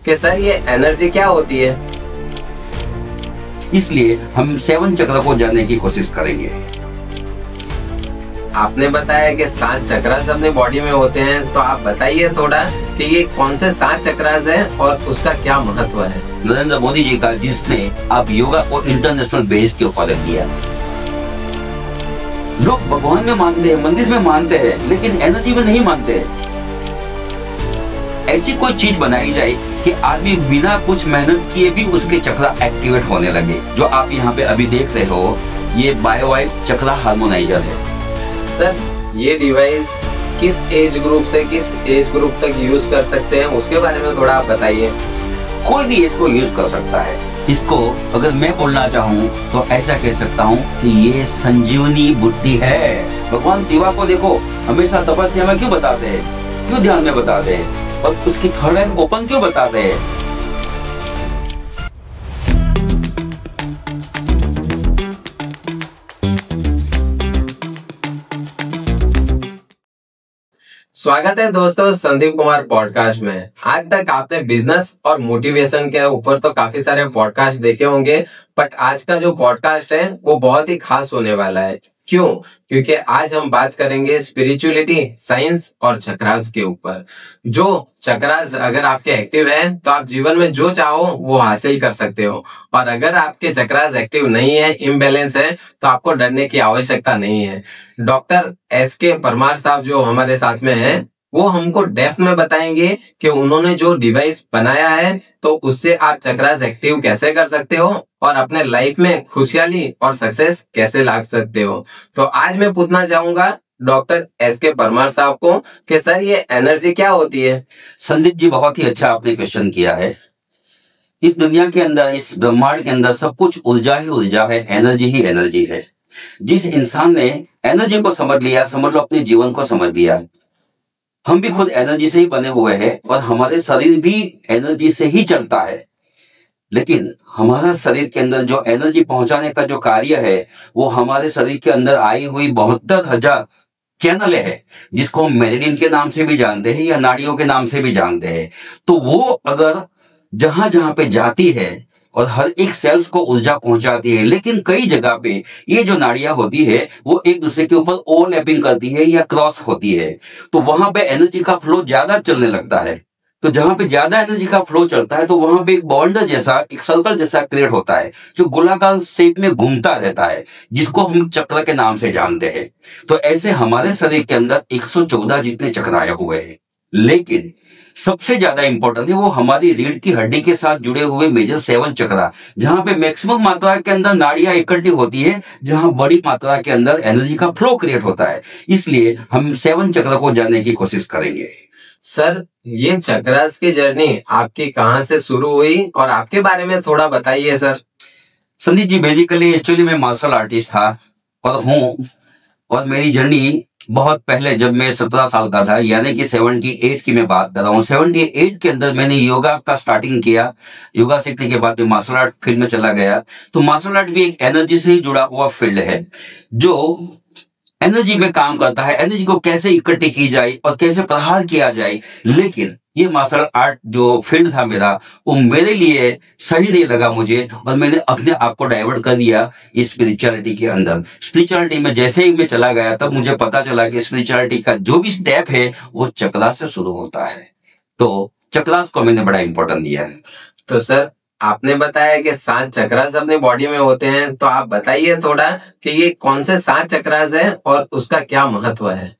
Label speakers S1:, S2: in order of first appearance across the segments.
S1: कि सर ये एनर्जी क्या होती है।
S2: इसलिए हम 7 चक्र को जानने की कोशिश करेंगे।
S1: आपने बताया कि 7 चक्रास अपनी बॉडी में होते हैं, तो आप बताइए थोड़ा कि ये कौन से 7 चक्रास हैं और उसका क्या महत्व है।
S2: नरेंद्र मोदी जी का, जिसने अब योगा को इंटरनेशनल बेस के ऊपर रख दिया। लोग भगवान में मानते हैं, मंदिर में मानते हैं, लेकिन एनर्जी में नहीं मानते। ऐसी कोई चीज बनाई जाए कि आदमी बिना कुछ मेहनत किए भी उसके चक्र एक्टिवेट होने लगे। जो आप यहाँ पे अभी देख रहे हो, ये बायोवाइब चक्र हार्मोनाइजर है।
S1: सर ये डिवाइस किस एज ग्रुप से किस एज ग्रुप तक यूज कर सकते हैं, उसके बारे में थोड़ा आप बताइए।
S2: कोई भी इसको यूज कर सकता है। इसको अगर मैं बोलना चाहूँ तो ऐसा कह सकता हूँ कि ये संजीवनी बुद्धि है। भगवान शिवा को देखो, हमेशा तपस्या में क्यों बताते हैं, क्यों ध्यान में बताते हैं, और उसकी थर्ड आई ओपन क्यों बताते हैं।
S1: स्वागत है दोस्तों संदीप कुमार पॉडकास्ट में। आज तक आपने बिजनेस और मोटिवेशन के ऊपर तो काफी सारे पॉडकास्ट देखे होंगे, बट आज का जो पॉडकास्ट है वो बहुत ही खास होने वाला है। क्यों? क्योंकि आज हम बात करेंगे स्पिरिचुअलिटी, साइंस और चक्रास के ऊपर। जो चक्रास अगर आपके एक्टिव हैं तो आप जीवन में जो चाहो वो हासिल कर सकते हो, और अगर आपके चक्रास एक्टिव नहीं है, इम्बैलेंस है, तो आपको डरने की आवश्यकता नहीं है। Doctor S K. परमार साहब जो हमारे साथ में हैं, वो हमको डेप्थ में बताएंगे कि उन्होंने जो डिवाइस बनाया है तो उससे आप चक्रास एक्टिव कैसे कर सकते हो और अपने लाइफ में खुशहाली और सक्सेस कैसे ला सकते हो। तो आज मैं पूछना चाहूंगा डॉक्टर एस.के. परमार साहब को कि सर ये एनर्जी क्या होती है।
S2: संदीप जी, बहुत ही अच्छा आपने क्वेश्चन किया है। इस दुनिया के अंदर, इस ब्रह्मांड के अंदर सब कुछ ऊर्जा ही ऊर्जा है, एनर्जी ही एनर्जी है। जिस इंसान ने एनर्जी को समझ लिया, समझ लो अपने जीवन को समझ लिया। हम भी खुद एनर्जी से ही बने हुए हैं और हमारे शरीर भी एनर्जी से ही चलता है। लेकिन हमारा शरीर के अंदर जो एनर्जी पहुंचाने का जो कार्य है, वो हमारे शरीर के अंदर आई हुई 72,000 चैनल है, जिसको हम मेरिडियन के नाम से भी जानते हैं या नाड़ियों के नाम से भी जानते हैं। तो वो अगर जहां जहां पे जाती है और हर एक सेल्स को ऊर्जा पहुंचाती है, लेकिन कई जगह पे ये जो नाड़ियां होती है वो एक दूसरे के ऊपर ओवरलैपिंग करती है या क्रॉस होती है, तो वहां पे एनर्जी का फ्लो ज्यादा चलने लगता है। तो जहां पे ज्यादा एनर्जी का फ्लो चलता है तो वहां पे एक बॉन्ड जैसा, एक सर्कल जैसा क्रिएट होता है, जो गोलाकार शेप में घूमता रहता है, जिसको हम चक्र के नाम से जानते हैं। तो ऐसे हमारे शरीर के अंदर 114 जितने चक्र आए हुए हैं, लेकिन सबसे ज्यादा इंपॉर्टेंट है वो हमारी रीढ़ की हड्डी के साथ जुड़े हुए मेजर 7 चक्र, जहां पे मैक्सिमम मात्रा के अंदर नाड़ियां इकट्ठी होती है, जहां बड़ी मात्रा के अंदर एनर्जी का फ्लो क्रिएट होता है। इसलिए हम 7 चक्र को जानने की कोशिश करेंगे।
S1: सर ये चक्रास की जर्नी आपकी कहाँ से शुरू हुई और आपके बारे में थोड़ा बताइए sir.
S2: Sandeep ji, basically actually मैं मार्शल आर्टिस्ट था और हूँ, और मेरी जर्नी बहुत पहले, जब मैं 17 साल का था, यानी कि 78 की मैं बात कर रहा हूँ। 78 के अंदर मैंने योगा का स्टार्टिंग किया। योगा सीखने के बाद मैं मार्शल आर्ट फील्ड में चला गया। तो मार्शल आर्ट भी एक एनर्जी से ही जुड़ा हुआ फील्ड है, जो एनर्जी में काम करता है। एनर्जी को कैसे इकट्ठी की जाए और कैसे प्रहार किया जाए। लेकिन ये मार्शल आर्ट जो फील्ड था मेरा, वो मेरे लिए सही नहीं लगा मुझे, और मैंने अपने आप को डाइवर्ट कर दिया इस स्पिरिचुअलिटी के अंदर। स्पिरिचुअलिटी में जैसे ही मैं चला गया, तब मुझे पता चला कि स्पिरिचुअलिटी का जो भी स्टेप है वो चक्रास से शुरू होता है। तो चक्रास को मैंने बड़ा इंपॉर्टेंट दिया है।
S1: तो सर आपने बताया कि 7 चक्रास अपने बॉडी में होते हैं, तो आप बताइए थोड़ा कि ये कौन से 7 चक्रास हैं और उसका क्या महत्व है।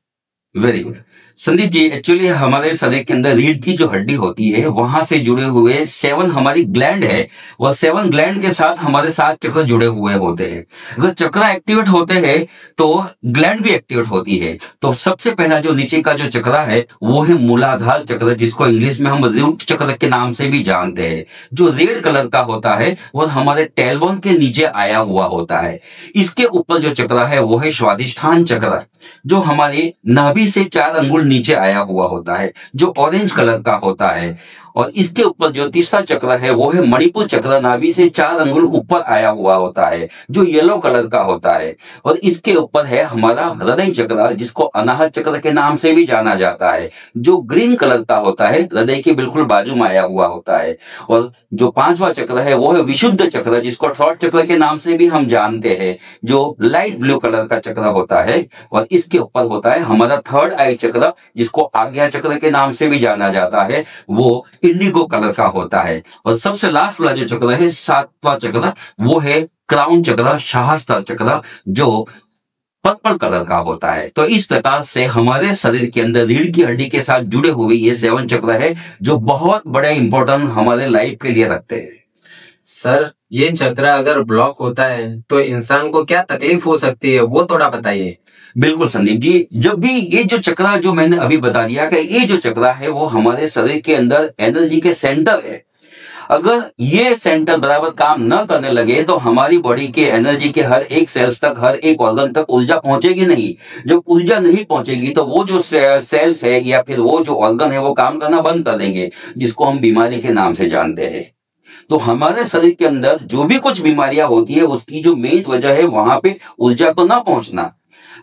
S2: Very good Sandeep ji, actually हमारे शरीर के अंदर रीढ़ की जो हड्डी होती है, वहां से जुड़े हुए 7 हमारी ग्लैंड है, वह 7 ग्लैंड के साथ हमारे 7 चक्र जुड़े हुए होते हैं। अगर चक्र एक्टिवेट होते हैं तो ग्लैंड भी एक्टिवेट होती है। तो सबसे पहला जो नीचे का जो चक्र है वो है मूलाधार चक्र, जिसको इंग्लिश में हम रूट चक्र के नाम से भी जानते हैं। जो रेड कलर का होता है वह हमारे टेलबोन के नीचे आया हुआ होता है। इसके ऊपर जो चक्र है वो है स्वादिष्ठान चक्र, जो हमारे नाभि से 4 अंगुल नीचे आया हुआ होता है, जो ऑरेंज कलर का होता है। और इसके ऊपर जो तीसरा चक्र है वो है मणिपुर चक्र, नाभि से 4 अंगुल ऊपर आया हुआ होता है, जो येलो कलर का होता है। और इसके ऊपर है हमारा हृदय चक्र, जिसको अनाहत चक्र के नाम से भी जाना जाता है, जो ग्रीन कलर का होता है, हृदय के बिल्कुल बाजू में आया हुआ होता है। और जो 5वां चक्र है वो है विशुद्ध चक्र, जिसको थ्रॉट चक्र के नाम से भी हम जानते हैं, जो लाइट ब्लू कलर का चक्र होता है। और इसके ऊपर होता है हमारा थर्ड आई चक्र, जिसको आज्ञा चक्र के नाम से भी जाना जाता है, वो इंडिगो कलर का होता है। और सबसे लास्ट वाला जो चक्र है, 7वां चक्र, वो है क्राउन चक्र, शाहस्त्र चक्र, जो पर्पल कलर का होता है। तो इस प्रकार से हमारे शरीर के अंदर रीढ़ की हड्डी के साथ जुड़े हुए ये 7 चक्र है, जो बहुत बड़े इंपॉर्टेंट हमारे लाइफ के लिए रखते हैं।
S1: सर, ये चक्र अगर ब्लॉक होता है तो इंसान को क्या तकलीफ हो सकती है, वो थोड़ा बताइए।
S2: बिल्कुल संदीप जी, जब भी ये जो चक्र जो मैंने अभी बता दिया कि ये जो चक्र है वो हमारे शरीर के अंदर एनर्जी के सेंटर है। अगर ये सेंटर बराबर काम न करने लगे तो हमारी बॉडी के एनर्जी के हर एक सेल्स तक, हर एक ऑर्गन तक ऊर्जा पहुंचेगी नहीं। जब ऊर्जा नहीं पहुंचेगी तो वो जो सेल्स है या फिर वो जो ऑर्गन है वो काम करना बंद कर देंगे, जिसको हम बीमारी के नाम से जानते हैं। तो हमारे शरीर के अंदर जो भी कुछ बीमारियां होती है उसकी जो मेन वजह है वहां पे ऊर्जा को ना पहुंचना।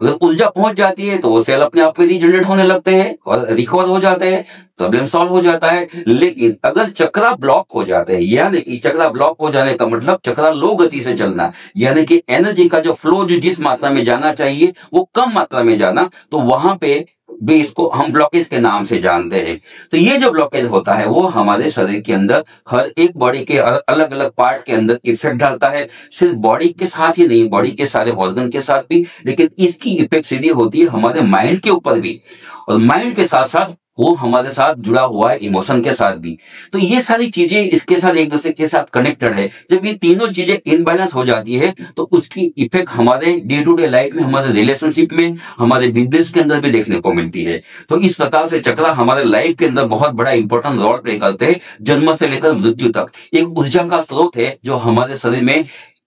S2: अगर ऊर्जा पहुंच जाती है तो वो सेल अपने आप रीजनरेट होने लगते हैं और रिकवर हो जाते हैं, प्रॉब्लम सॉल्व हो जाता है। लेकिन अगर चक्रा ब्लॉक हो जाते हैं, यानी कि चक्रा ब्लॉक हो जाने का मतलब चक्रा लो गति से चलना, यानी कि एनर्जी का जो फ्लो जो जिस मात्रा में जाना चाहिए वो कम मात्रा में जाना, तो वहां पे भी इसको हम ब्लॉकेज के नाम से जानते हैं। तो ये जो ब्लॉकेज होता है वो हमारे शरीर के अंदर हर एक बॉडी के अलग अलग पार्ट के अंदर इफेक्ट डालता है। सिर्फ बॉडी के साथ ही नहीं, बॉडी के सारे ऑर्गन के साथ भी, लेकिन इसकी इफेक्ट सीधी होती है हमारे माइंड के ऊपर भी, और माइंड के साथ साथ वो हमारे साथ जुड़ा हुआ है इमोशन के साथ भी। तो ये सारी चीजें इसके साथ एक दूसरे के साथ कनेक्टेड है। जब ये तीनों चीजें इनबैलेंस हो जाती है तो उसकी इफेक्ट हमारे डे टू डे लाइफ में, हमारे रिलेशनशिप में, हमारे बिजनेस के अंदर भी देखने को मिलती है। तो इस प्रकार से चक्र हमारे लाइफ के अंदर बहुत बड़ा इंपॉर्टेंट रोल प्ले करते हैं। जन्म से लेकर मृत्यु तक एक ऊर्जा का स्रोत है जो हमारे शरीर में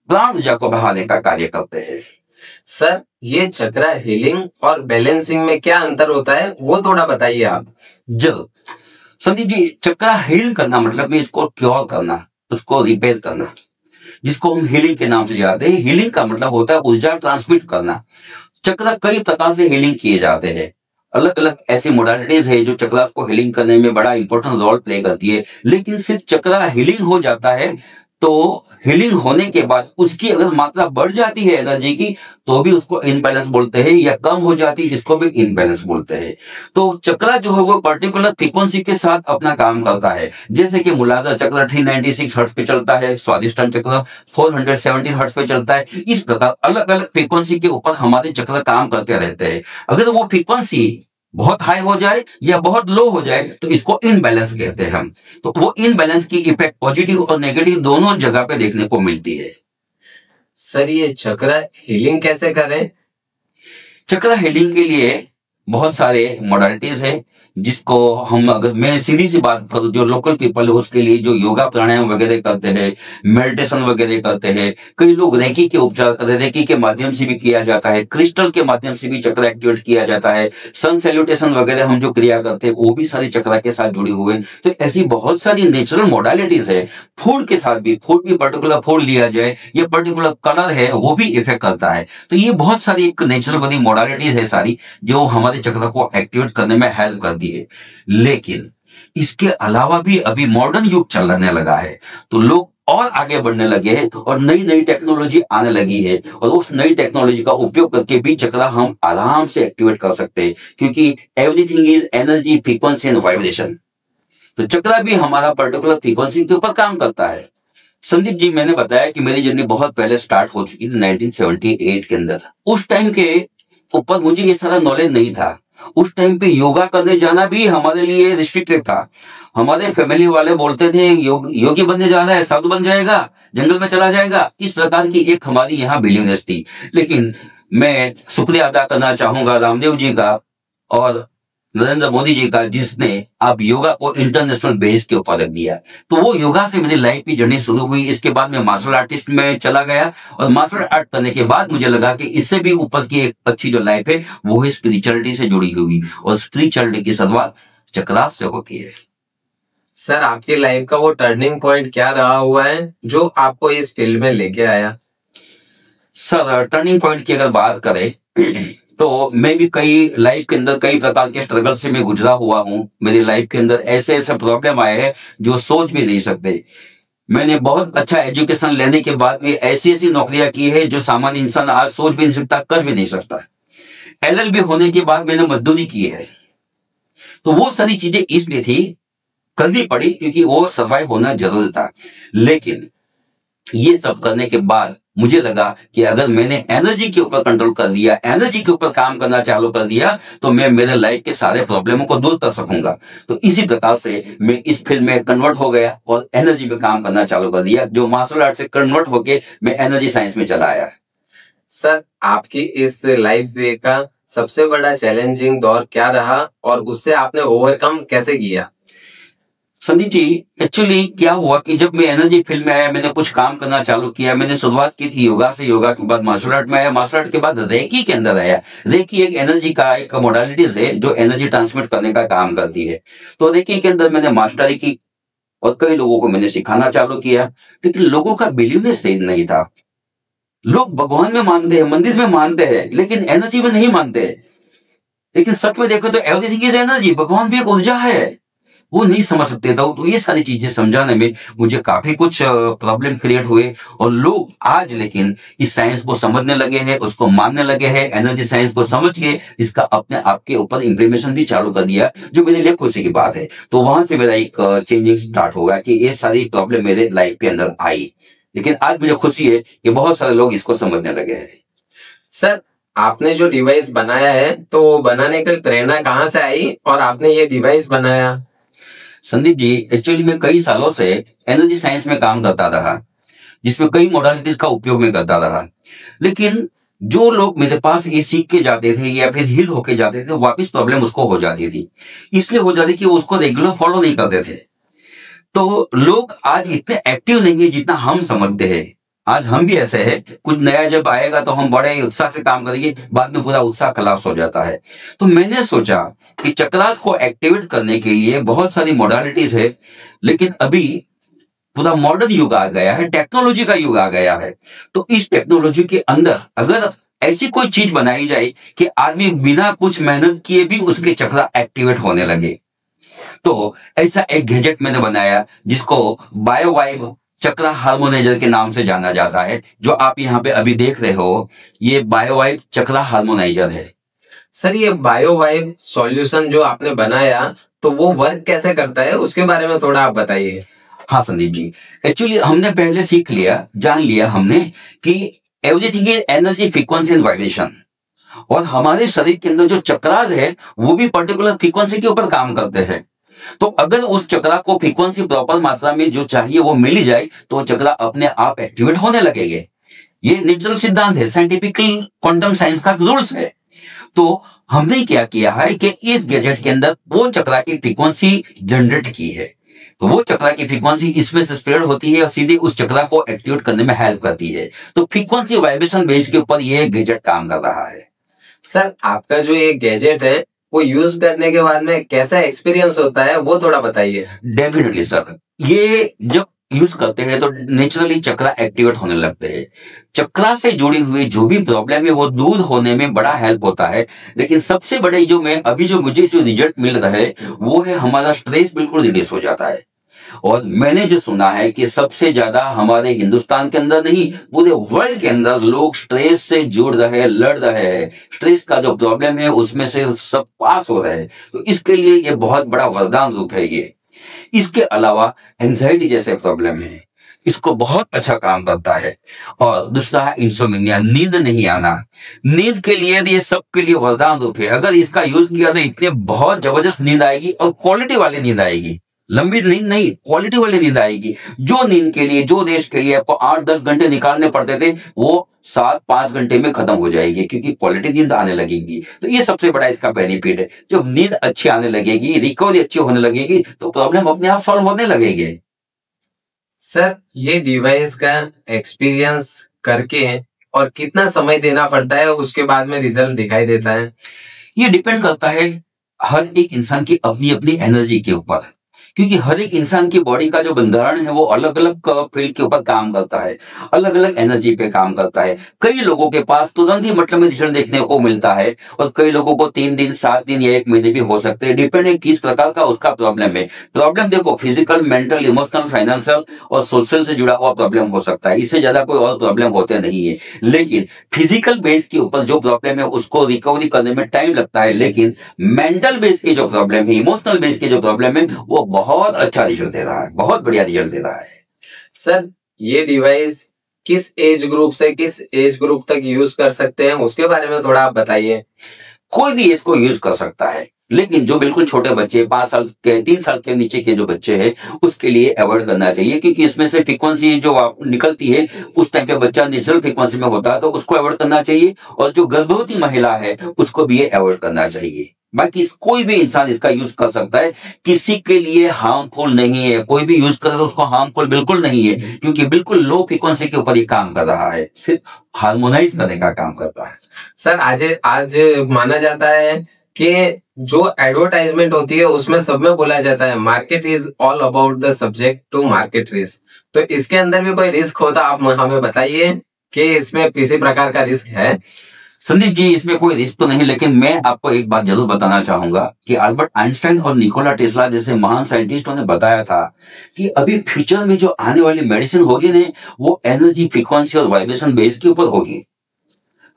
S2: प्राण ऊर्जा को बढ़ाने का कार्य करते हैं।
S1: सर, ये चक्र हीलिंग और बैलेंसिंग में क्या अंतर होता है, वो थोड़ा बताइए आप।
S2: जरूर संदीप जी, चक्र हील करना मतलब में इसको क्योर करना, उसको रिपेयर करना, जिसको हम हीलिंग के नाम से जानते हैं। हीलिंग का मतलब होता है ऊर्जा ट्रांसमिट करना। चक्र कई प्रकार से हीलिंग किए जाते हैं, अलग अलग ऐसी मोडालिटीज है जो चक्र को हीलिंग करने में बड़ा इंपॉर्टेंट रोल प्ले करती है। लेकिन सिर्फ चक्र हीलिंग हो जाता है तो हीलिंग होने के बाद उसकी अगर मात्रा बढ़ जाती है एनर्जी की तो भी उसको इनबैलेंस बोलते हैं, या कम हो जाती है जिसको भी इनबैलेंस बोलते हैं। तो चक्र जो है वो पर्टिकुलर फ्रीक्वेंसी के साथ अपना काम करता है। जैसे कि मूलाधार चक्र 396 हर्ट्ज पे चलता है, स्वादिष्टान चक्र 417 हर्ट्ज पे चलता है। इस प्रकार अलग अलग फ्रीक्वेंसी के ऊपर हमारे चक्र काम करते रहते हैं। अगर वो फ्रीक्वेंसी बहुत हाई हो जाए या बहुत लो हो जाए तो इसको इनबैलेंस कहते हैं हम। तो वो इनबैलेंस की इफेक्ट पॉजिटिव और नेगेटिव दोनों जगह पे देखने को मिलती है।
S1: सर, ये चक्र हीलिंग कैसे करें?
S2: चक्र हीलिंग के लिए बहुत सारे मोडालिटीज है, जिसको हम, अगर मैं सीधी सी बात करूं, जो लोकल पीपल है उसके लिए जो योगा प्राणायाम वगैरह करते हैं, मेडिटेशन वगैरह करते हैं, कई लोग रेकी के उपचार करते हैं, रेकी के माध्यम से भी किया जाता है, क्रिस्टल के माध्यम से भी चक्र एक्टिवेट किया जाता है, सन सैल्यूटेशन वगैरह हम जो क्रिया करते हैं वो भी सारी चक्र के साथ जुड़ी हुए। तो ऐसी बहुत सारी नेचुरल मोडालिटीज है। फूड के साथ भी, फूड भी पर्टिकुलर फूड लिया जाए या पर्टिकुलर कलर है वो भी इफेक्ट करता है। तो ये बहुत सारी एक नेचुरल बनी मोडालिटीज है सारी, जो हमारे चक्र को एक्टिवेट करने में हेल्प करती है। लेकिन इसके अलावा भी अभी मॉडर्न युग चलने लगा है, तो लोग और आगे बढ़ने लगे हैं और नई नई टेक्नोलॉजी आने लगी है, और उस नई टेक्नोलॉजी का उपयोग करके भी चक्र हम आराम से एक्टिवेट कर सकते हैं, क्योंकि everything is energy, frequency and vibration. तो चक्र भी हमारा पर्टिकुलर फ्रीक्वेंसी के ऊपर काम करता है। संदीप जी, मैंने बताया कि मेरी जर्नी बहुत पहले स्टार्ट हो चुकी थी 1978 के अंदर। उस टाइम के ऊपर मुझे ये सारा नॉलेज नहीं था। उस टाइम पे योगा करने जाना भी हमारे लिए रिस्ट्रिक्टेड था। हमारे फैमिली वाले बोलते थे योगी बनने जा रहा है, साधु बन जाएगा, जंगल में चला जाएगा, इस प्रकार की एक हमारी यहाँ बिलीवनेस थी। लेकिन मैं शुक्रिया अदा करना चाहूंगा रामदेव जी का और नरेंद्र मोदी जी का, जिसने अब योगा को इंटरनेशनल बेस के ऊपर रख दिया। तो वो योगा से मेरी लाइफ की जर्नी शुरू हुई। इसके बाद मैं मार्शल आर्टिस्ट में चला गया, और मार्शल आर्ट करने के बाद मुझे लगा कि इससे भी ऊपर की एक अच्छी जो लाइफ है वो है स्पिरिचुअलिटी से जुड़ी हुई, और स्पिरिचुअलिटी की शुरुआत चक्रास से होती है।
S1: सर आपकी लाइफ का वो टर्निंग पॉइंट क्या रहा हुआ है जो आपको इस फील्ड में लेके आया?
S2: सर टर्निंग पॉइंट की अगर बात करें तो मैं भी कई लाइफ के अंदर कई प्रकार के स्ट्रगल से मैं गुजरा हुआ हूँ। मेरी लाइफ के अंदर ऐसे ऐसे प्रॉब्लम आए हैं जो सोच भी नहीं सकते। मैंने बहुत अच्छा एजुकेशन लेने के बाद भी ऐसी ऐसी नौकरियां की है जो सामान्य इंसान आज सोच भी नहीं सकता, कर भी नहीं सकता। एलएलबी होने के बाद मैंने मजदूरी की है। तो वो सारी चीजें इसलिए थी, करनी पड़ी क्योंकि वो सर्वाइव होना जरूरी था। लेकिन ये सब करने के बाद मुझे लगा कि अगर मैंने एनर्जी के ऊपर कंट्रोल कर दिया, एनर्जी के ऊपर काम करना चालू कर दिया, तो मैं मेरे लाइफ के सारे प्रॉब्लमों को दूर कर सकूंगा। तो इसी प्रकार से मैं इस फील्ड में कन्वर्ट हो गया और एनर्जी में काम करना चालू कर दिया, जो मार्शल आर्ट से कन्वर्ट होके मैं एनर्जी साइंस में चला आया।
S1: सर आपकी इस लाइफ वे का सबसे बड़ा चैलेंजिंग दौर क्या रहा और उससे आपने ओवरकम कैसे किया?
S2: संदीप जी, एक्चुअली क्या हुआ कि जब मैं एनर्जी फील्ड में आया, मैंने कुछ काम करना चालू किया। मैंने शुरुआत की थी योगा से, योगा के बाद मार्शल आर्ट में आया, मार्शल आर्ट के बाद रेकी के अंदर आया। रेकी एक एनर्जी का एक मोडालिटीज है जो एनर्जी ट्रांसमिट करने का काम करती है। तो रेकी के अंदर मैंने मास्टरी की और कई लोगों को मैंने सिखाना चालू किया। लेकिन लोगों का बिलीवनेस सही नहीं था। लोग भगवान में मानते हैं, मंदिर में मानते हैं, लेकिन एनर्जी में नहीं मानते। लेकिन सच में देखो तो एवरीथिंग इज एनर्जी, भगवान भी एक ऊर्जा है, वो नहीं समझ सकते थे। तो ये सारी चीजें समझाने में मुझे काफी कुछ प्रॉब्लम क्रिएट हुए। और लोग आज लेकिन इस साइंस को समझने लगे हैं, उसको मानने लगे हैं। एनर्जी साइंस को समझ के इसका अपने आप के ऊपर इम्प्लीमेशन भी चालू कर दिया, जो मेरे लिए खुशी की बात है। तो वहां से मेरा एक चेंजिंग स्टार्ट होगा कि ये सारी प्रॉब्लम मेरे लाइफ के अंदर आई। लेकिन आज मुझे खुशी है कि बहुत सारे लोग इसको समझने लगे हैं।
S1: सर आपने जो डिवाइस बनाया है तो बनाने की प्रेरणा कहाँ से आई और आपने ये डिवाइस बनाया?
S2: संदीप जी, एक्चुअली मैं कई सालों से एनर्जी साइंस में काम करता रहा, जिसमें कई मॉडलिटीज का उपयोग में करता रहा। लेकिन जो लोग मेरे पास ये सीख के जाते थे या फिर हील होके जाते थे, वापस प्रॉब्लम उसको हो जाती थी। इसलिए हो जाती कि वो उसको रेगुलर फॉलो नहीं करते थे। तो लोग आज इतने एक्टिव नहीं है जितना हम समझते हैं। आज हम भी ऐसे हैं, कुछ नया जब आएगा तो हम बड़े उत्साह से काम करेंगे, बाद में पूरा उत्साह खलास हो जाता है। तो मैंने सोचा कि चक्रास को एक्टिवेट करने के लिए बहुत सारी मॉडलिटीज है, लेकिन अभी पूरा मॉडर्न युग आ गया है, टेक्नोलॉजी का युग आ गया है। तो इस टेक्नोलॉजी के अंदर अगर ऐसी कोई चीज बनाई जाए कि आदमी बिना कुछ मेहनत किए भी उसके चक्रा एक्टिवेट होने लगे, तो ऐसा एक गैजेट मैंने बनाया जिसको बायोवाइब चक्रा हार्मोनाइजर के नाम से जाना जाता है। जो आप यहाँ पे अभी देख रहे हो, ये बायोवाइब चक्रा हार्मोनाइजर है।
S1: सर ये बायोवाइब सॉल्यूशन जो आपने बनाया तो वो वर्क कैसे करता है, उसके बारे में थोड़ा आप बताइए।
S2: हाँ संदीप जी, एक्चुअली हमने पहले सीख लिया, जान लिया हमने कि everything is energy, frequency and vibration. और हमारे शरीर के अंदर जो चक्रास है वो भी पर्टिकुलर फ्रीक्वेंसी के ऊपर काम करते हैं। तो अगर उस चक्रा को फ्रीक्वेंसी प्रॉपर मात्रा में जो चाहिए वो मिल जाए तो चक्रा अपने आप एक्टिवेट होने लगेंगे। ये नेचुरल सिद्धांत है, साइंटिफिकल क्वांटम साइंस का रूल्स है। तो हमने क्या किया है कि इस गैजेट के अंदर वो चक्रा की फ्रीक्वेंसी जनरेट की है। तो वो चक्रा की फ्रीक्वेंसी इसमें से स्प्रेड होती है और सीधे उस चक्रा को एक्टिवेट करने में हेल्प करती है। तो फ्रीक्वेंसी वाइब्रेशन बेस के ऊपर ये गैजेट काम कर रहा है।
S1: सर आपका जो ये गैजेट है वो यूज करने के बाद में कैसा एक्सपीरियंस होता है, वो थोड़ा बताइए।
S2: डेफिनेटली सर, ये जब यूज करते हैं तो नेचुरली चक्रा एक्टिवेट होने लगते हैं। चक्रा से जुड़ी हुई जो भी प्रॉब्लम है वो दूर होने में बड़ा हेल्प होता है। लेकिन सबसे बड़े जो मुझे जो रिजल्ट मिल रहा है वो है हमारा स्ट्रेस बिल्कुल रिड्यूस हो जाता है। और मैंने जो सुना है कि सबसे ज्यादा हमारे हिंदुस्तान के अंदर नहीं, पूरे वर्ल्ड के अंदर लोग स्ट्रेस से जुड़ रहे हैं, लड़ रहे हैं। स्ट्रेस का जो प्रॉब्लम है उसमें से सब पास हो रहे हैं। तो इसके लिए ये बहुत बड़ा वरदान रूप है ये। इसके अलावा एंजाइटी जैसे प्रॉब्लम है, इसको बहुत अच्छा काम करता है। और दूसरा है इंसोम्निया, नींद नहीं आना। नींद के लिए ये सबके लिए वरदान रूप है। अगर इसका यूज किया तो इतने बहुत जबरदस्त नींद आएगी और क्वालिटी वाली नींद आएगी। लंबी नींद नहीं, क्वालिटी वाली नींद आएगी। जो नींद के लिए, जो देश के लिए आपको 8-10 घंटे निकालने पड़ते थे वो 7-5 घंटे में खत्म हो जाएगी, क्योंकि क्वालिटी नींद आने लगेगी। तो ये सबसे बड़ा इसका बेनिफिट है। जब नींद अच्छी आने लगेगी, रिकवरी अच्छी होने लगेगी, तो प्रॉब्लम अपने आप सॉल्व होने लगेगी।
S1: सर ये डिवाइस का एक्सपीरियंस करके और कितना समय देना पड़ता है उसके बाद में रिजल्ट दिखाई देता है?
S2: ये डिपेंड करता है हर एक इंसान की अपनी अपनी एनर्जी के ऊपर क्योंकि हर एक इंसान की बॉडी का जो बंधारण है वो अलग अलग फील्ड के ऊपर काम करता है, अलग अलग एनर्जी पे काम करता है। कई लोगों के पास तुरंत ही मतलब में रिजल्ट देखने को मिलता है और कई लोगों को 3 दिन, 7 दिन या 1 महीने भी हो सकते हैं, डिपेंड है किस प्रकार का उसका प्रॉब्लम है। प्रॉब्लम देखो फिजिकल, मेंटल, इमोशनल, फाइनेंशियल और सोशल से जुड़ा हुआ प्रॉब्लम हो सकता है, इससे ज्यादा कोई और प्रॉब्लम होते नहीं है। लेकिन फिजिकल बेस के ऊपर जो प्रॉब्लम है उसको रिकवरी करने में टाइम लगता है, लेकिन मेंटल बेस की जो प्रॉब्लम है, इमोशनल बेस की जो प्रॉब्लम है, वो बहुत अच्छा रिजल्ट दे रहा है, बहुत बढ़िया रिजल्ट दे रहा है।
S1: सर ये डिवाइस किस एज ग्रुप से किस एज ग्रुप तक यूज कर सकते हैं, उसके बारे में थोड़ा आप बताइए।
S2: कोई भी इसको यूज कर सकता है, लेकिन जो बिल्कुल छोटे बच्चे 5 साल के, 3 साल के नीचे के जो बच्चे हैं उसके लिए अवॉइड करना चाहिए, क्योंकि इसमें से फ्रीक्वेंसी जो निकलती है उस टाइम पे बच्चा नेचुरल फ्रीक्वेंसी में होता है, तो उसको अवॉइड करना चाहिए। और जो गर्भवती महिला है उसको भी ये अवॉइड करना चाहिए। बाकी कोई भी इंसान इसका यूज कर सकता है, किसी के लिए हार्मफुल नहीं है। कोई भी यूज करे तो उसको हार्मफुल बिल्कुल नहीं है, क्योंकि बिल्कुल लो फ्रीक्वेंसी के ऊपर ये काम कर रहा है, सिर्फ हार्मोनाइज करने का काम करता है।
S1: सर आज माना जाता है कि जो एडवर्टाइजमेंट होती है उसमें सब में बोला जाता है market is all about the subject to market risk. तो इसके अंदर भी कोई रिस्क होता, आप हमें बताइए कि इसमें किसी प्रकार का रिस्क है।
S2: संदीप जी, इसमें कोई रिस्क तो नहीं, लेकिन मैं आपको एक बात जरूर बताना चाहूंगा कि अल्बर्ट आइंस्टाइन और निकोला टेस्ला जैसे महान साइंटिस्टों ने बताया था कि अभी फ्यूचर में जो आने वाली मेडिसिन होगी ना, वो एनर्जी, फ्रीक्वेंसी और वाइब्रेशन बेस के ऊपर होगी।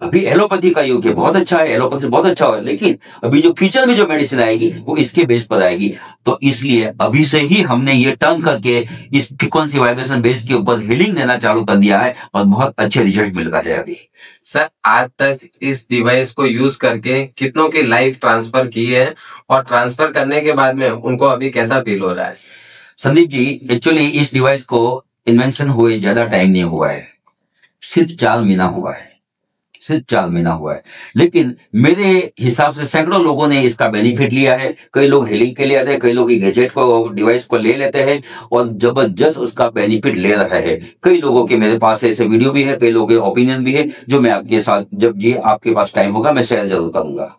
S2: अभी एलोपैथी का युग है, बहुत अच्छा है, एलोपैथी बहुत अच्छा है, लेकिन अभी जो फ्यूचर में जो मेडिसिन आएगी वो इसके बेस पर आएगी। तो इसलिए अभी से ही हमने ये टर्न करके इस फ्रीक्वेंसी वाइब्रेशन बेस के ऊपर हीलिंग देना चालू कर दिया है और बहुत अच्छे रिजल्ट मिल रहा है अभी।
S1: सर आज तक इस डिवाइस को यूज करके कितनों की लाइफ ट्रांसफर की है और ट्रांसफर करने के बाद में उनको अभी कैसा फील हो रहा है?
S2: संदीप जी, एक्चुअली इस डिवाइस को इन्वेंशन हुए ज्यादा टाइम नहीं हुआ है, सिर्फ 4 महीना हुआ है, सिर्फ 4 महीना हुआ है। लेकिन मेरे हिसाब से सैकड़ों लोगों ने इसका बेनिफिट लिया है। कई लोग हीलिंग के लिए आते हैं, कई लोग गैजेट को, डिवाइस को ले लेते हैं और जबरदस्त उसका बेनिफिट ले रहे हैं। कई लोगों के मेरे पास ऐसे वीडियो भी है, कई लोगों के ओपिनियन भी है, जो मैं आपके साथ जब ये आपके पास टाइम होगा मैं शेयर जरूर करूंगा।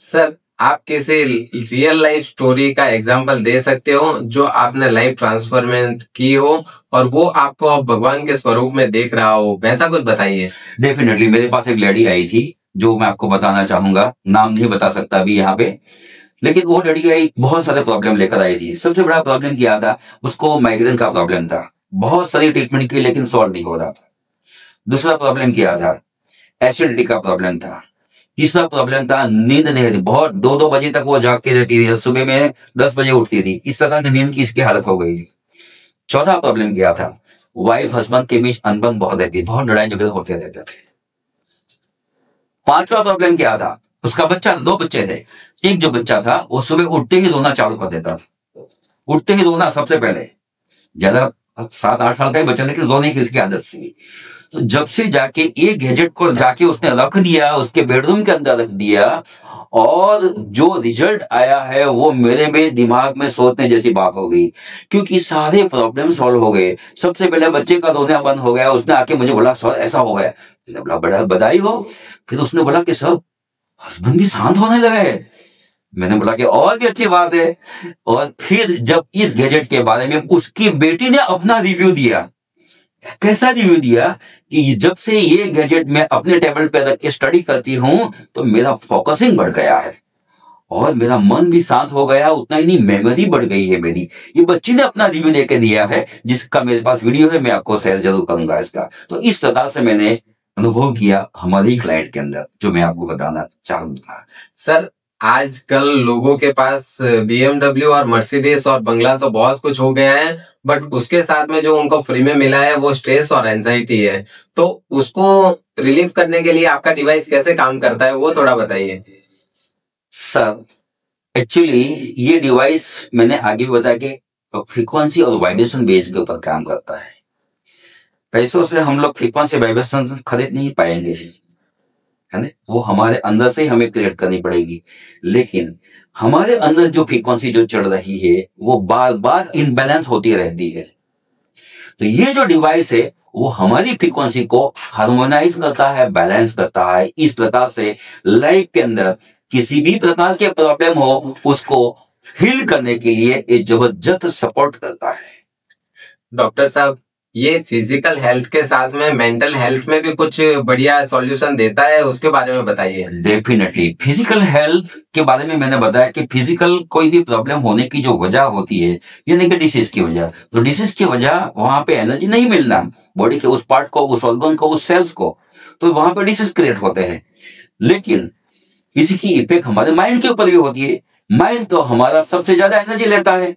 S1: सर आप किसी रियल लाइफ स्टोरी का एग्जांपल दे सकते हो जो आपने लाइफ ट्रांसफॉर्मेंट की हो और वो आपको अब भगवान के स्वरूप में देख रहा हो, वैसा कुछ बताइए।
S2: डेफिनेटली, मेरे पास एक लेडी आई थी जो मैं आपको बताना चाहूंगा, नाम नहीं बता सकता अभी यहाँ पे, लेकिन वो लड़की आई, बहुत सारे प्रॉब्लम लेकर आई थी। सबसे बड़ा प्रॉब्लम क्या था, उसको माइग्रेन का प्रॉब्लम था, बहुत सारी ट्रीटमेंट की लेकिन सॉल्व नहीं हो रहा था। दूसरा प्रॉब्लम क्या था, एसिडिटी का प्रॉब्लम था। तीसरा प्रॉब्लम था नींद नहीं रहती, बहुत 2-2 बजे तक वो जागती रहती थी, सुबह में 10 बजे उठती थी, इस प्रकार की नींद की इसकी हालत हो गई थी। चौथा प्रॉब्लम क्या था, वाइफ हस्बैंड के बीच अनबन बहुत रहती, बहुत लड़ाई झगड़े होते रहते थे। 5वां प्रॉब्लम क्या था, उसका बच्चा, 2 बच्चे थे। एक जो बच्चा था वो सुबह उठते ही रोना चालू कर देता था, उठते ही रोना सबसे पहले, ज्यादा 7-8 साल का ही बच्चा, लेकिन रोने की उसकी आदत थी। तो जब से जाके एक गैजेट को जाके उसने रख दिया, उसके बेडरूम के अंदर रख दिया, और जो रिजल्ट आया है वो मेरे में दिमाग में सोचने जैसी बात हो गई, क्योंकि सारे प्रॉब्लम सॉल्व हो गए। सबसे पहले बच्चे का रोना बंद हो गया, उसने आके मुझे बोला सर ऐसा हो गया, मैंने बोला बड़ा बधाई हो। फिर उसने बोला कि सर हस्बैंड भी शांत होने लगे, मैंने बोला कि और भी अच्छी बात है। और फिर जब इस गैजेट के बारे में उसकी बेटी ने अपना रिव्यू दिया, कैसा रिव्यू दिया कि जब से ये गैजेट मैं अपने टेबल पे रख के स्टडी करती हूं तो मेरा फोकसिंग बढ़ गया है और मेरा मन भी शांत हो गया, उतना ही नहीं मेमोरी बढ़ गई है मेरी। ये बच्ची ने अपना रिव्यू देके दिया है, जिसका मेरे पास वीडियो है, मैं आपको शेयर जरूर करूंगा इसका। तो इस प्रकार से मैंने अनुभव किया हमारे क्लाइंट के अंदर, जो मैं आपको बताना चाहूंगा।
S1: सर आजकल लोगों के पास BMW और मर्सिडीज और बंगला तो बहुत कुछ हो गया है, बट उसके साथ में जो उनको फ्री में मिला है वो स्ट्रेस और एंजाइटी है। तो उसको रिलीव करने के लिए आपका डिवाइस कैसे काम करता है, वो थोड़ा बताइए।
S2: सर एक्चुअली ये डिवाइस मैंने आगे भी बताया कि फ्रीक्वेंसी और वाइब्रेशन बेस के ऊपर काम करता है। पैसों से हम लोग फ्रीक्वेंसी वाइब्रेशन खरीद नहीं पाएंगे, है ना, वो हमारे अंदर से हमें क्रिएट करनी पड़ेगी। लेकिन हमारे अंदर जो फ्रीक्वेंसी जो चढ़ रही है वो बार बार इनबैलेंस होती रहती है। तो ये जो डिवाइस है वो हमारी फ्रीक्वेंसी को हार्मोनाइज करता है, बैलेंस करता है। इस प्रकार से लाइफ के अंदर किसी भी प्रकार के प्रॉब्लम हो उसको हील करने के लिए एक जबरदस्त सपोर्ट करता है।
S1: डॉक्टर साहब, ये फिजिकल हेल्थ के साथ में मेंटल हेल्थ में भी कुछ बढ़िया सॉल्यूशन देता है, उसके बारे में बताइए।
S2: डेफिनेटली फिजिकल हेल्थ के बारे में मैंने बताया कि फिजिकल कोई भी प्रॉब्लम होने की जो वजह होती है, यानी कि डिसीज की वजह, तो डिसीज की वजह वहां पे एनर्जी नहीं मिलना बॉडी के उस पार्ट को, उस ऑर्गन को, उस सेल्स को, तो वहां पे डिसीज क्रिएट होते हैं। लेकिन इसकी इफेक्ट हमारे माइंड के ऊपर भी होती है। माइंड तो हमारा सबसे ज्यादा एनर्जी लेता है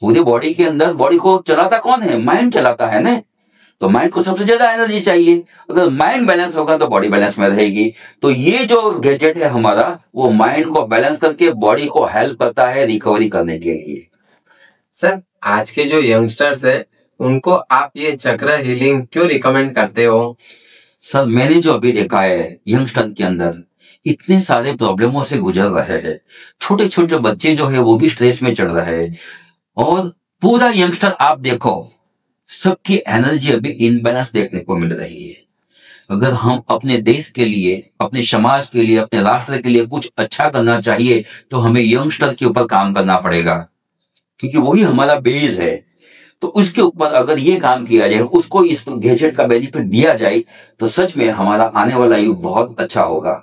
S2: पूरे बॉडी के अंदर। बॉडी को चलाता कौन है? माइंड चलाता है ना। तो माइंड को सबसे ज्यादा एनर्जी चाहिए। अगर माइंड बैलेंस होगा तो बॉडी बैलेंस में रहेगी। तो ये जो गैजेट है हमारा, वो माइंड को बैलेंस करके बॉडी को हेल्प करता है रिकवरी करने के लिए।
S1: सर, आज के जो यंगस्टर्स हैं उनको आप ये चक्र हीलिंग क्यों रिकमेंड करते हो?
S2: सर, मैंने जो अभी देखा है यंगस्टर के अंदर इतने सारे प्रॉब्लमों से गुजर रहे हैं। छोटे छोटे बच्चे जो है वो भी स्ट्रेस में चढ़ रहे हैं, और पूरा यंगस्टर आप देखो, सबकी एनर्जी अभी इनबैलेंस देखने को मिल रही है। अगर हम अपने देश के लिए, अपने समाज के लिए, अपने राष्ट्र के लिए कुछ अच्छा करना चाहिए तो हमें यंगस्टर के ऊपर काम करना पड़ेगा, क्योंकि वही हमारा बेस है। तो उसके ऊपर अगर ये काम किया जाए, उसको इस गैजेट का बेनिफिट दिया जाए, तो सच में हमारा आने वाला युग बहुत अच्छा होगा।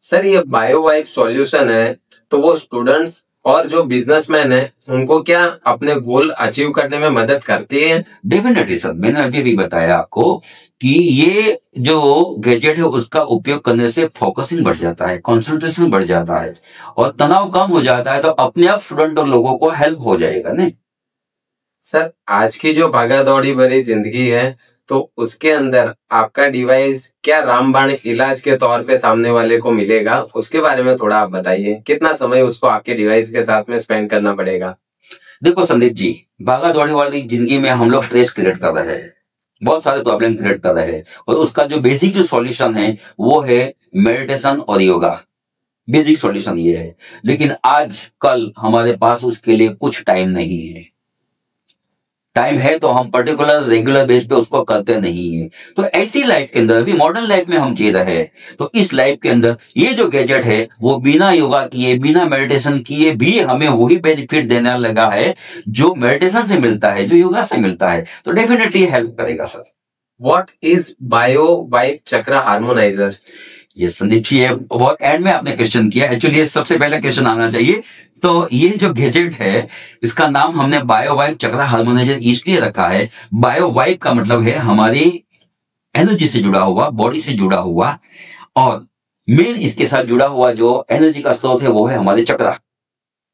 S1: सर, ये बायो वाइब सॉल्यूशन है, तो वो स्टूडेंट्स और जो बिजनेसमैन है उनको क्या अपने गोल अचीव करने में मदद करती है?
S2: डेफिनेटली सर, मैंने अभी भी बताया आपको कि ये जो गैजेट है उसका उपयोग करने से फोकसिंग बढ़ जाता है, कंसंट्रेशन बढ़ जाता है, और तनाव कम हो जाता है। तो अपने आप स्टूडेंट और लोगों को हेल्प हो जाएगा ना।
S1: सर, आज की जो भागा दौड़ी भरी जिंदगी है, तो उसके अंदर आपका डिवाइस क्या रामबाण इलाज के तौर पे सामने वाले को मिलेगा? उसके बारे में थोड़ा आप बताइए। कितना समय उसको आपके डिवाइस के साथ में स्पेंड करना पड़ेगा?
S2: देखो संदीप जी, भागा दौड़ी वाली जिंदगी में हम लोग स्ट्रेस क्रिएट कर रहे हैं, बहुत सारे प्रॉब्लम क्रिएट कर रहे हैं, और उसका जो बेसिक जो सॉल्यूशन है वो है मेडिटेशन और योगा। बेसिक सॉल्यूशन ये है। लेकिन आज कल हमारे पास उसके लिए कुछ टाइम नहीं है। टाइम है तो हम पर्टिकुलर रेगुलर बेस पे उसको करते नहीं है। तो ऐसी लाइफ के अंदर, अभी मॉडर्न लाइफ में हम जी रहे हैं, तो इस लाइफ के अंदर ये जो गैजेट है वो बिना योगा किए, बिना मेडिटेशन किए भी हमें वही बेनिफिट देने लगा है जो मेडिटेशन से मिलता है, जो योगा से मिलता है। तो डेफिनेटली हेल्प करेगा sir.
S1: What is bio vibe चक्र हार्मोनाइजर?
S2: ये संदीप जी, ये बहुत एंड में आपने क्वेश्चन किया। एक्चुअली ये सबसे पहला क्वेश्चन आना चाहिए। तो ये जो गैजेट है इसका नाम हमने बायो वाइब चक्र हार्मोनाइजर इसलिए रखा है। बायो वाइब का मतलब है हमारी एनर्जी से जुड़ा हुआ, बॉडी से जुड़ा हुआ, और मेन इसके साथ जुड़ा हुआ जो एनर्जी का स्रोत है वो है हमारे चक्रा।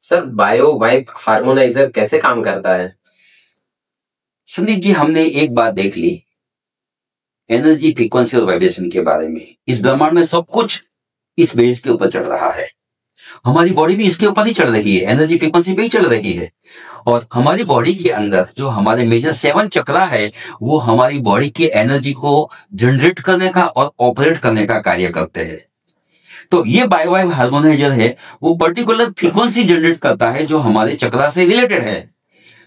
S1: सर, बायो वाइब हार्मोनाइजर कैसे काम करता है?
S2: संदीप जी, हमने एक बात देख ली एनर्जी, फ्रीक्वेंसी और वाइब्रेशन के बारे में। इस ब्रह्मांड में सब कुछ इस बेस के ऊपर चढ़ रहा है। हमारी बॉडी भी इसके ऊपर ही चढ़ रही है, एनर्जी फ्रीक्वेंसी पे ही चढ़ रही है। और हमारी बॉडी के अंदर जो हमारे मेजर 7 चक्रा है वो हमारी बॉडी की एनर्जी को जनरेट करने का और ऑपरेट करने का कार्य करते हैं। तो ये बायो वाइब हार्मोनाइजर है, वो पर्टिकुलर फ्रीक्वेंसी जनरेट करता है जो हमारे चक्रा से रिलेटेड है।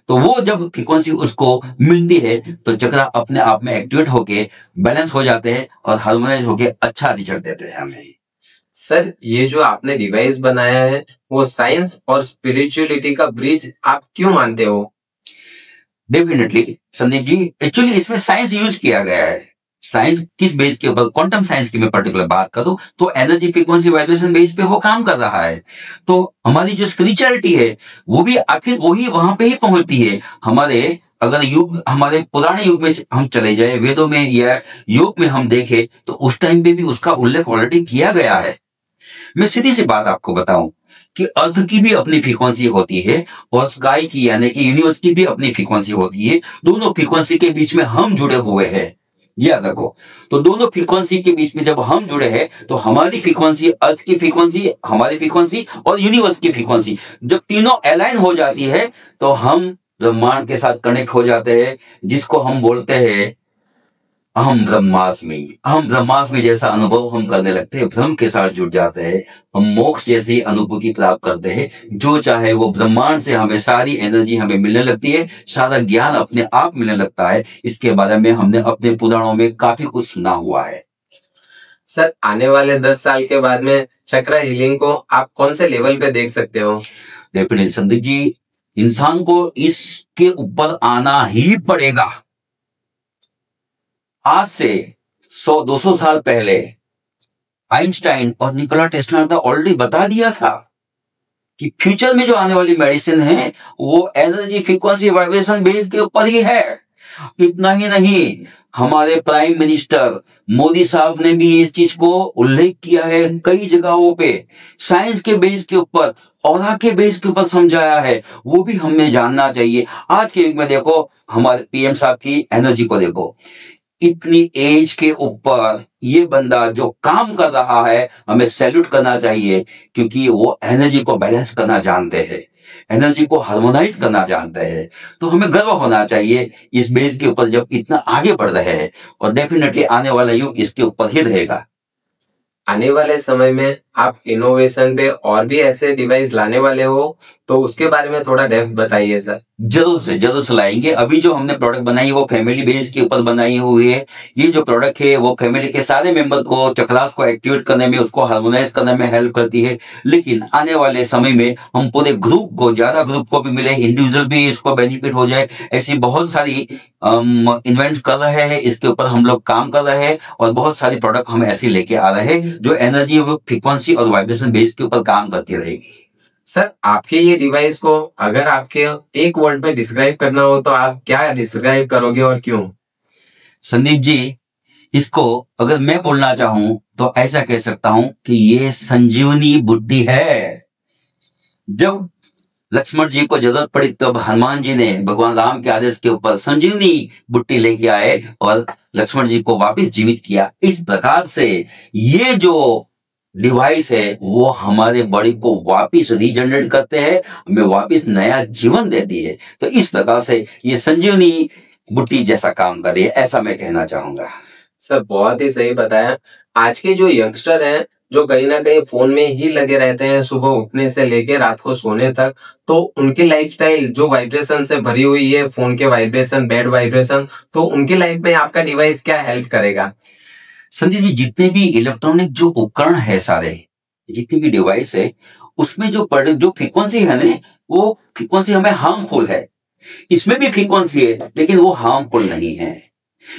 S2: तो वो जब फ्रीक्वेंसी उसको मिलती है तो चक्रा अपने आप में एक्टिवेट होके बैलेंस हो जाते हैं और हार्मोनाइज होके अच्छा रिजल्ट देते हैं हमें।
S1: सर, ये जो आपने डिवाइस बनाया है वो साइंस और स्पिरिचुअलिटी का ब्रिज आप क्यों मानते हो?
S2: डेफिनेटली संदीप जी, एक्चुअली इसमें साइंस यूज किया गया है। साइंस किस बेस के ऊपर? क्वांटम साइंस की मैं पर्टिकुलर बात करूं तो एनर्जी फ्रीक्वेंसी वाइब्रेशन बेस पे वो काम कर रहा है। तो हमारी जो स्पिरिचुअलिटी है वो भी आखिर वही वहां पे ही पहुंचती है। हमारे अगर युग, हमारे पुराने युग में हम चले जाए, वेदों में या योग में हम देखें तो उस टाइम पे भी उसका उल्लेख ऑलरेडी किया गया है। मैं सीधी सी बात आपको बताऊं कि अर्थ की भी अपनी फ्रीक्वेंसी होती है और स्काई की यानी कि यूनिवर्स की भी अपनी फ्रीक्वेंसी होती है। दोनों फ्रीक्वेंसी के बीच में हम जुड़े हुए हैं, याद रखो। तो दोनों फ्रीक्वेंसी के बीच में जब हम जुड़े हैं तो हमारी फ्रीक्वेंसी, अर्थ की फ्रीक्वेंसी, हमारी फ्रीक्वेंसी और यूनिवर्स की फ्रीक्वेंसी जब तीनों अलाइन हो जाती है तो हम ब्रह्मांड के साथ कनेक्ट हो जाते हैं, जिसको हम बोलते हैं अहम ब्रह्मास्मि। अहम ब्रह्मास्मि जैसा अनुभव हम करने लगते हैं, ब्रह्म के साथ जुड़ जाते हैं, हम मोक्ष जैसी अनुभूति प्राप्त करते हैं। जो चाहे वो ब्रह्मांड से हमें सारी एनर्जी हमें मिलने लगती है, सारा ज्ञान अपने आप मिलने लगता है। इसके बारे में हमने अपने पुराणों में काफी कुछ सुना हुआ है।
S1: सर, आने वाले 10 साल के बाद में चक्र हीलिंग को आप कौन से लेवल पे देख सकते हो?
S2: डेफिनेटली संदीप जी, इंसान को इसके ऊपर आना ही पड़ेगा। आज से 100-200 साल पहले आइंस्टाइन और निकोला टेस्ला ने ऑलरेडी बता दिया था कि फ्यूचर में जो आने वाली मेडिसिन है वो एनर्जी, फ्रीक्वेंसी, वाइब्रेशन बेस के ऊपर ही है। इतना ही नहीं, हमारे प्राइम मिनिस्टर मोदी साहब ने भी इस चीज को उल्लेख किया है कई जगहों पे, साइंस के बेस के ऊपर, ऑरा के बेस के ऊपर समझाया है। वो भी हमें जानना चाहिए। आज के युग में देखो, हमारे पीएम साहब की एनर्जी को देखो, इतनी एज के ऊपर ये बंदा जो काम कर रहा है, हमें सैल्यूट करना चाहिए, क्योंकि वो एनर्जी को बैलेंस करना जानते हैं, एनर्जी को हार्मोनाइज करना जानते हैं। तो हमें गर्व होना चाहिए इस बेस के ऊपर जब इतना आगे बढ़ रहे हैं, और डेफिनेटली आने वाला युग इसके ऊपर ही रहेगा।
S1: आने वाले समय में आप इनोवेशन पे और भी ऐसे डिवाइस लाने वाले हो, तो उसके बारे में थोड़ा डेप्थ बताइए सर।
S2: जरूर से लाएंगे। अभी जो हमने प्रोडक्ट बनाई वो फैमिली बेस के ऊपर बनाई हुई है। ये जो प्रोडक्ट है वो फैमिली के सारे मेंबर को, चक्रास को एक्टिवेट करने में, उसको हार्मोनाइज करने में हेल्प करती है। लेकिन आने वाले समय में हम पूरे ग्रुप को, ज्यादा ग्रुप को भी मिले, इंडिविजुअल भी इसको बेनिफिट हो जाए, ऐसी बहुत सारी इन्वेंट कर रहे हैं। इसके ऊपर हम लोग काम कर रहे हैं, और बहुत सारी प्रोडक्ट हम ऐसी लेके आ रहे हैं जो एनर्जी, फ्रीक्वेंसी और वाइब्रेशन बेस के ऊपर काम करती रहेगी।
S1: सर, आपके ये डिवाइस को अगर आपके एक वर्ड में डिस्क्राइब करना हो तो आप क्या डिस्क्राइब करोगे और क्यों?
S2: संदीप जी, इसको अगर मैं बोलना चाहूं तो ऐसा कह सकता हूं कि ये संजीवनी बुद्धि है। जब लक्ष्मण जी को जरूरत पड़ी तब हनुमान जी ने भगवान राम के आदेश के ऊपर संजीवनी बुट्टी लेके आए और लक्ष्मण जी को वापस जीवित किया। इस प्रकार से ये जो डिवाइस है वो हमारे बॉडी को वापस रीजनरेट करते हैं, हमें वापस नया जीवन देती है। तो इस प्रकार से ये संजीवनी बुट्टी जैसा काम करे, ऐसा मैं कहना चाहूंगा।
S1: सर, बहुत ही सही बताया। आज के जो यंगस्टर हैं, जो कहीं ना कहीं फोन में ही लगे रहते हैं सुबह उठने से लेके रात को सोने तक, तो उनकी लाइफस्टाइल जो वाइब्रेशन से भरी हुई है, फोन के वाइब्रेशन, बैड वाइब्रेशन, तो उनकी लाइफ में आपका डिवाइस क्या हेल्प करेगा?
S2: संदीप जी, जितने भी इलेक्ट्रॉनिक जो उपकरण है, सारे जितनी भी डिवाइस है, उसमें जो फ्रीक्वेंसी है ना, वो फ्रीक्वेंसी हमें हार्मफुल है। इसमें भी फ्रीक्वेंसी है लेकिन वो हार्मफुल नहीं है।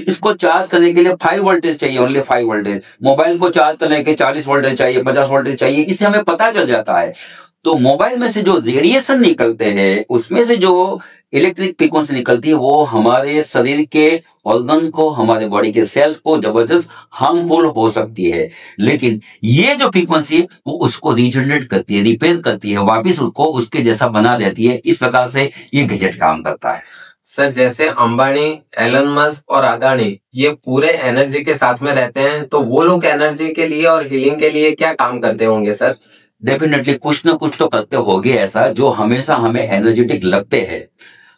S2: इसको चार्ज करने के लिए 5 वोल्टेज चाहिए, ओनली 5 वोल्टेज। मोबाइल को चार्ज करने के 40 वोल्टेज चाहिए, 50 वोल्टेज चाहिए। इससे हमें पता चल जाता है। तो मोबाइल में से जो रेडिएशन निकलते हैं, उसमें से जो इलेक्ट्रिक फ्रीक्वेंसी निकलती है, वो हमारे शरीर के ऑर्गन्स को, हमारे बॉडी के सेल्स को जबरदस्त हार्मफुल हो सकती है। लेकिन ये जो फ्रीक्वेंसी है वो उसको रीजनरेट करती है, रिपेयर करती है, वापिस उसको उसके जैसा बना देती है। इस प्रकार से ये गैजेट काम करता है।
S1: सर, जैसे अंबानी, एलन मस्क और अदानी ये पूरे एनर्जी के साथ में रहते हैं, तो वो लोग एनर्जी के लिए और हीलिंग के लिए क्या काम करते होंगे सर?
S2: डेफिनेटली कुछ ना कुछ तो करते होंगे ऐसा जो हमेशा हमें एनर्जेटिक लगते हैं।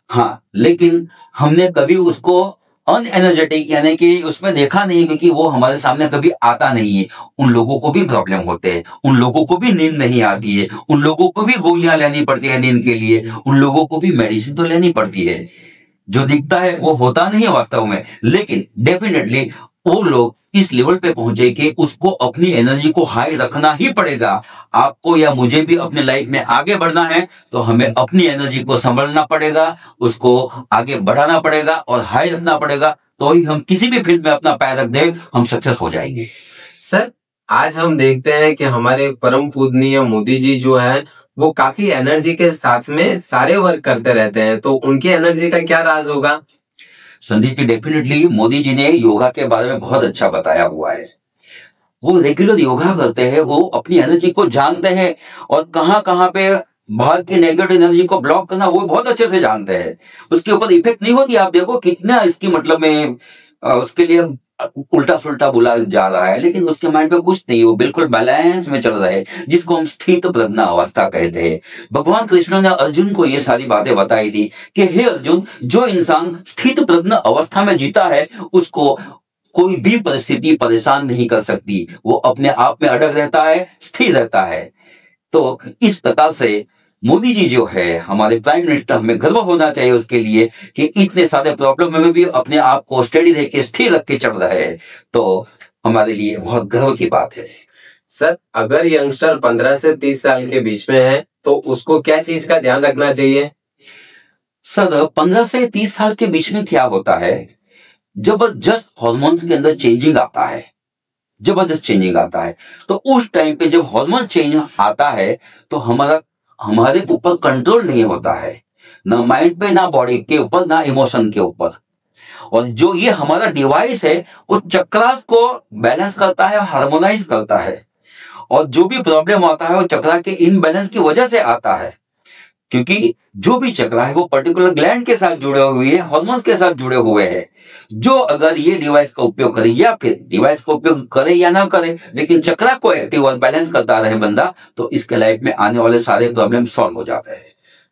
S2: हाँ, लेकिन हमने कभी उसको अनएनर्जेटिक यानी कि उसमें देखा नहीं, क्योंकि वो हमारे सामने कभी आता नहीं है। उन लोगों को भी प्रॉब्लम होते हैं, उन लोगों को भी नींद नहीं आती है, उन लोगों को भी गोलियां लेनी पड़ती है नींद के लिए, उन लोगों को भी मेडिसिन तो लेनी पड़ती है। जो दिखता है वो होता नहीं है वास्तव में, लेकिन डेफिनेटली वो लोग इस लेवल पे पहुंचे कि उसको अपनी एनर्जी को हाई रखना ही पड़ेगा। आपको या मुझे भी अपनी लाइफ में आगे बढ़ना है तो हमें अपनी एनर्जी को संभालना पड़ेगा, उसको आगे बढ़ाना पड़ेगा और हाई रखना पड़ेगा, तो ही हम किसी भी फील्ड में अपना पैर रख दें, हम सक्सेस हो जाएंगे।
S1: सर, आज हम देखते हैं कि हमारे परम पूजनीय मोदी जी जो है वो काफी एनर्जी के साथ में सारे वर्क करते रहते हैं, तो उनकी एनर्जी का क्या राज होगा?
S2: संदीप जी, डेफिनेटली मोदी जी ने योगा के बारे में बहुत अच्छा बताया हुआ है। वो रेगुलर योगा करते हैं, वो अपनी एनर्जी को जानते हैं, और कहाँ कहाँ पे बाहर की नेगेटिव एनर्जी को ब्लॉक करना वो बहुत अच्छे से जानते हैं। उसके ऊपर इफेक्ट नहीं होती। आप देखो कितना इसकी मतलब में उसके लिए उल्टा सुल्टा बोला जा रहा है, लेकिन उसके माइंड पे कुछ नहीं, वो बिल्कुल बैलेंस में चल रहा है, जिसको हम स्थित प्रज्ञा अवस्था कहते हैं। भगवान कृष्ण ने अर्जुन को ये सारी बातें बताई थी कि हे अर्जुन, जो इंसान स्थित प्रज्ञा अवस्था में जीता है उसको कोई भी परिस्थिति परेशान नहीं कर सकती। वो अपने आप में अड़ग रहता है, स्थिर रहता है। तो इस प्रकार से मोदी जी जो है हमारे प्राइम मिनिस्टर, हमें गर्व होना चाहिए उसके लिए कि इतने सारे प्रॉब्लम में भी अपने आप को स्टेडी रह के, स्थिर रख के चल रहे हैं। तो हमारे लिए बहुत गर्व की बात है।
S1: सर, अगर यंगस्टर 15 से 30 साल के बीच में है तो उसको क्या चीज का ध्यान रखना चाहिए?
S2: सर 15 से 30 साल के बीच में क्या होता है, जबरदस्त हार्मोन्स के अंदर चेंजिंग आता है, जबरदस्त चेंजिंग आता है। तो उस टाइम पे जब हार्मोन चेंज आता है तो हमारे ऊपर कंट्रोल नहीं होता है, ना माइंड पे, ना बॉडी के ऊपर, ना इमोशन के ऊपर। और जो ये हमारा डिवाइस है वो चक्रास को बैलेंस करता है, हार्मोनाइज करता है। और जो भी प्रॉब्लम आता है वो चक्रा के इनबैलेंस की वजह से आता है, क्योंकि जो भी चक्रा है वो पर्टिकुलर ग्लैंड के साथ जुड़े हुए हैं, हार्मोन्स के साथ जुड़े हुए हैं। जो अगर ये डिवाइस का उपयोग करे, या फिर डिवाइस का उपयोग करे या ना करे, लेकिन चक्रा को एक्टिव और बैलेंस करता रहे बंदा, तो इसके लाइफ में आने वाले सारे प्रॉब्लम सॉल्व हो जाते हैं।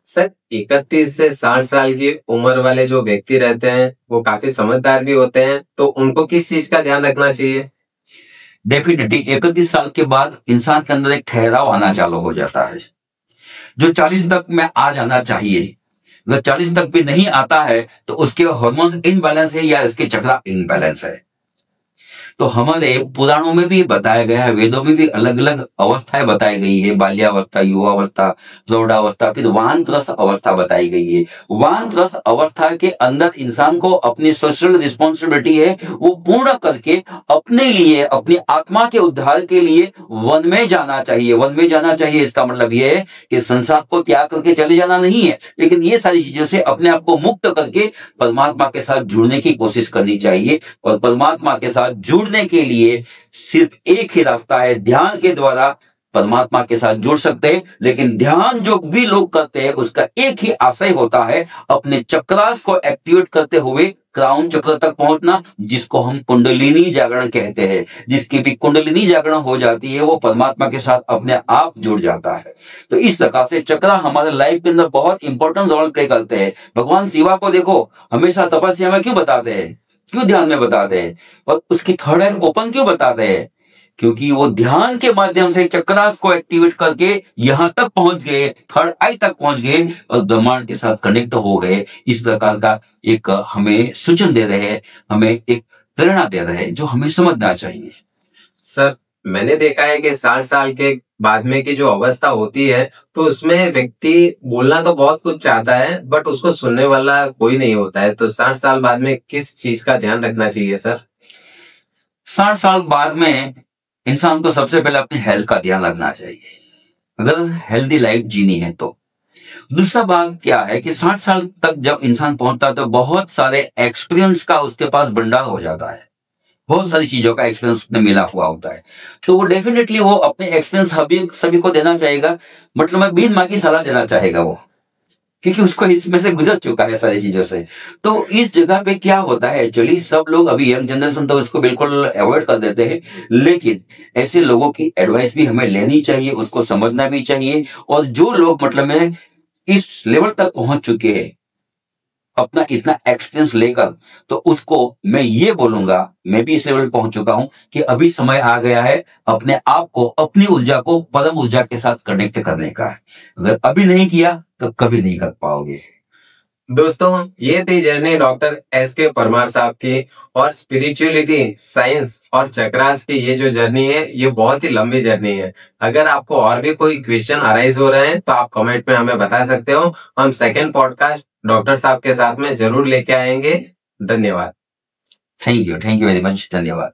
S1: सर 31 से 60 साल की उम्र वाले जो व्यक्ति रहते हैं वो काफी समझदार भी होते हैं, तो उनको किस चीज का ध्यान रखना चाहिए?
S2: डेफिनेटली 31 साल के बाद इंसान के अंदर एक ठहराव आना चालू हो जाता है, जो 40 तक में आ जाना चाहिए। अगर 40 तक भी नहीं आता है तो उसके हार्मोन्स इनबैलेंस है या इसके चक्रा इनबैलेंस है। तो हमारे पुराणों में भी बताया गया है, वेदों में भी अलग अलग अवस्थाएं बताई गई है, बाल्यावस्था, युवावस्था, प्रौढ़ावस्था, फिर वानप्रस्थ अवस्था बताई गई है। वानप्रस्थ अवस्था के अंदर इंसान को अपनी सोशल रिस्पॉन्सिबिलिटी है वो पूर्ण करके अपने लिए, अपनी आत्मा के उद्धार के लिए वन में जाना चाहिए। वन में जाना चाहिए इसका मतलब यह है कि संसार को त्याग करके चले जाना नहीं है, लेकिन ये सारी चीजों से अपने आप को मुक्त करके परमात्मा के साथ जुड़ने की कोशिश करनी चाहिए। और परमात्मा के साथ जुड़ने के लिए सिर्फ एक ही रास्ता है, ध्यान के द्वारा परमात्मा के साथ जुड़ सकते हैं। लेकिन ध्यान जो भी लोग करते हैं उसका एक ही आशय होता है, अपने चक्रास को एक्टिवेट करते हुए क्राउन चक्र तक पहुंचना, जिसको हम कुंडलिनी जागरण कहते हैं। जिसकी भी कुंडलिनी जागरण हो जाती है वो परमात्मा के साथ अपने आप जुड़ जाता है। तो इस प्रकार से चक्रा हमारे लाइफ के अंदर बहुत इंपॉर्टेंट रोल प्ले करते हैं। भगवान शिवा को देखो, हमेशा तपस्या में क्यों बताते हैं, क्यों ध्यान में बताते हैं, और उसकी थर्ड आई ओपन क्यों बताते हैं? क्योंकि वो ध्यान के माध्यम से चक्रास को एक्टिवेट करके यहां तक पहुंच गए, थर्ड आई तक पहुंच गए और ब्रह्मांड के साथ कनेक्ट हो गए। इस प्रकार का एक हमें सूचन दे रहे हैं, हमें एक प्रेरणा दे रहे हैं, जो हमें समझना चाहिए।
S1: सर मैंने देखा है कि 60 साल के बाद में की जो अवस्था होती है तो उसमें व्यक्ति बोलना तो बहुत कुछ चाहता है बट उसको सुनने वाला कोई नहीं होता है, तो 60 साल बाद में किस चीज का ध्यान रखना चाहिए सर?
S2: 60 साल बाद में इंसान को सबसे पहले अपनी हेल्थ का ध्यान रखना चाहिए, अगर हेल्दी लाइफ जीनी है तो। दूसरा बात क्या है कि 60 साल तक जब इंसान पहुंचता है तो बहुत सारे एक्सपीरियंस का उसके पास भंडार हो जाता है, बहुत सारी चीजों का एक्सपीरियंस उसने मिला हुआ होता है। तो वो डेफिनेटली वो अपने एक्सपीरियंस सभी को देना चाहेगा, मतलब मैं बिन माँ की सलाह देना चाहेगा वो, क्योंकि उसको इसमें से गुजर चुका है सारी चीजों से। तो इस जगह पे क्या होता है, एक्चुअली सब लोग, अभी यंग जनरेशन तो इसको बिल्कुल अवॉइड कर देते हैं, लेकिन ऐसे लोगों की एडवाइस भी हमें लेनी चाहिए, उसको समझना भी चाहिए। और जो लोग मतलब में इस लेवल तक पहुंच चुके हैं अपना इतना एक्सपीरियंस लेकर, तो उसको मैं ये बोलूंगा, मैं भी इस लेवल पे पहुंच चुका हूं कि अभी समय आ गया है अपने आप को, अपनी ऊर्जा को परम ऊर्जा के साथ कनेक्ट करने का। अगर अभी नहीं किया तो कभी नहीं कर पाओगे।
S1: दोस्तों ये थी जर्नी डॉक्टर एस.के. परमार साहब की, और स्पिरिचुअलिटी, साइंस और चक्रास की ये जो जर्नी है ये बहुत ही लंबी जर्नी है। अगर आपको और भी कोई क्वेश्चन अराइज हो रहे हैं तो आप कमेंट में हमें बता सकते हो, हम सेकंड पॉडकास्ट डॉक्टर साहब के साथ में जरूर लेके आएंगे। धन्यवाद।
S2: थैंक यू वेरी मच, धन्यवाद।